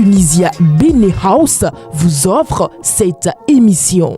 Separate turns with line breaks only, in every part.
Tunisia Bene House vous offre cette émission.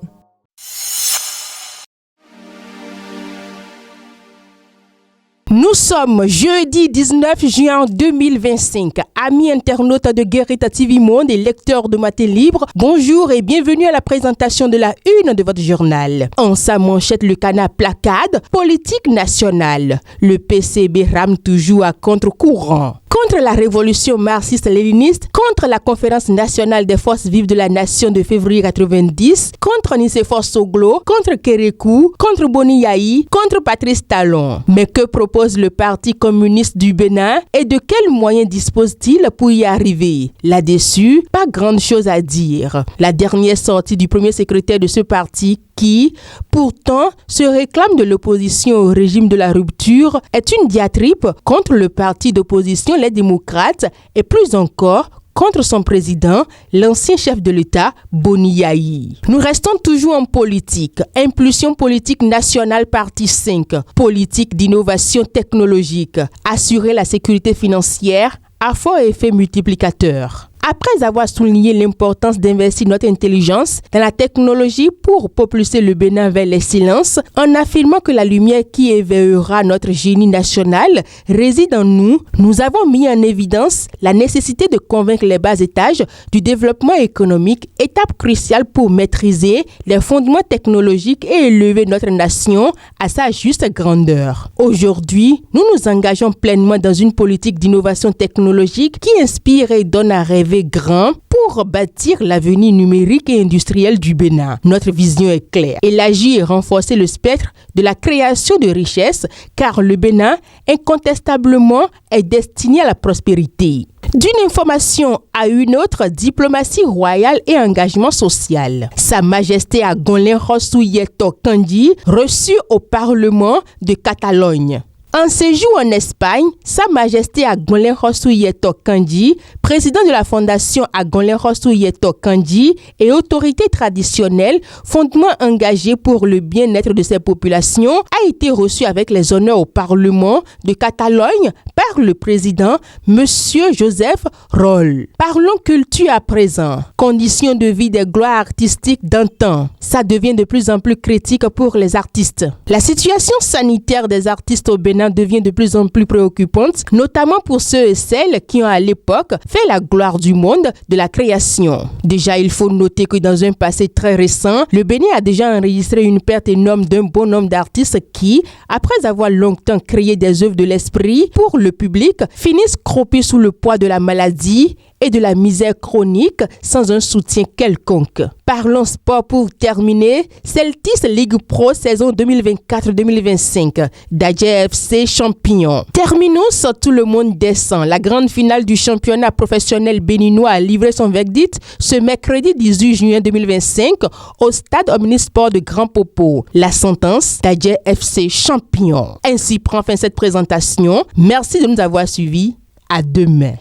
Nous sommes jeudi 19 juin 2025. Amis internautes de Guérita TV Monde et lecteurs de Matin Libre, bonjour et bienvenue à la présentation de la une de votre journal. En sa manchette, le canard placade, politique nationale. Le PCB rame toujours à contre-courant. Contre la révolution marxiste-léniniste, contre la conférence nationale des forces vives de la nation de février 90, contre Nicéphore Soglo, contre Kérékou, contre Boni Yahi, contre Patrice Talon. Mais que propose le Parti communiste du Bénin et de quels moyens dispose-t-il pour y arriver? Là-dessus, pas grande chose à dire. La dernière sortie du premier secrétaire de ce parti, qui, pourtant, se réclame de l'opposition au régime de la rupture, est une diatribe contre le parti d'opposition, les démocrates, et plus encore, contre son président, l'ancien chef de l'État, Boni Yahi. Nous restons toujours en politique. Impulsion politique nationale partie 5. Politique d'innovation technologique. Assurer la sécurité financière à fort effet multiplicateur. Après avoir souligné l'importance d'investir notre intelligence dans la technologie pour propulser le Bénin vers l'excellence, en affirmant que la lumière qui éveillera notre génie national réside en nous, nous avons mis en évidence la nécessité de convaincre les bas étages du développement économique, étape cruciale pour maîtriser les fondements technologiques et élever notre nation à sa juste grandeur. Aujourd'hui, nous nous engageons pleinement dans une politique d'innovation technologique qui inspire et donne à rêver grand pour bâtir l'avenir numérique et industriel du Bénin. Notre vision est claire. Élargir et renforcer le spectre de la création de richesses, car le Bénin, incontestablement, est destiné à la prospérité. D'une information à une autre, diplomatie royale et engagement social. Sa Majesté Agonlen Rossou Yeto Kandi, reçu au Parlement de Catalogne. En séjour en Espagne, Sa Majesté Agonlen Rossou Yeto Kandi, président de la Fondation Agonlen Rossou Yeto Kandi et autorité traditionnelle, fondement engagé pour le bien-être de ses populations, a été reçu avec les honneurs au Parlement de Catalogne par le président Monsieur Joseph Roll. Parlons culture à présent. Conditions de vie des gloires artistiques d'antan. Ça devient de plus en plus critique pour les artistes. La situation sanitaire des artistes au Bénin devient de plus en plus préoccupante, notamment pour ceux et celles qui ont à l'époque fait la gloire du monde de la création. Déjà, il faut noter que dans un passé très récent, le Bénin a déjà enregistré une perte énorme d'un bon nombre d'artistes qui, après avoir longtemps créé des œuvres de l'esprit pour le public, finissent croupis sous le poids de la maladie et de la misère chronique sans un soutien quelconque. Parlons sport pour terminer. Celtics Ligue Pro saison 2024-2025. Dadje FC champion. Terminus, tout le monde descend. La grande finale du championnat professionnel béninois a livré son verdict ce mercredi 18 juin 2025 au stade Omnisport de Grand Popo. La sentence, Dadje FC champion. Ainsi prend fin cette présentation. Merci de nous avoir suivis. À demain.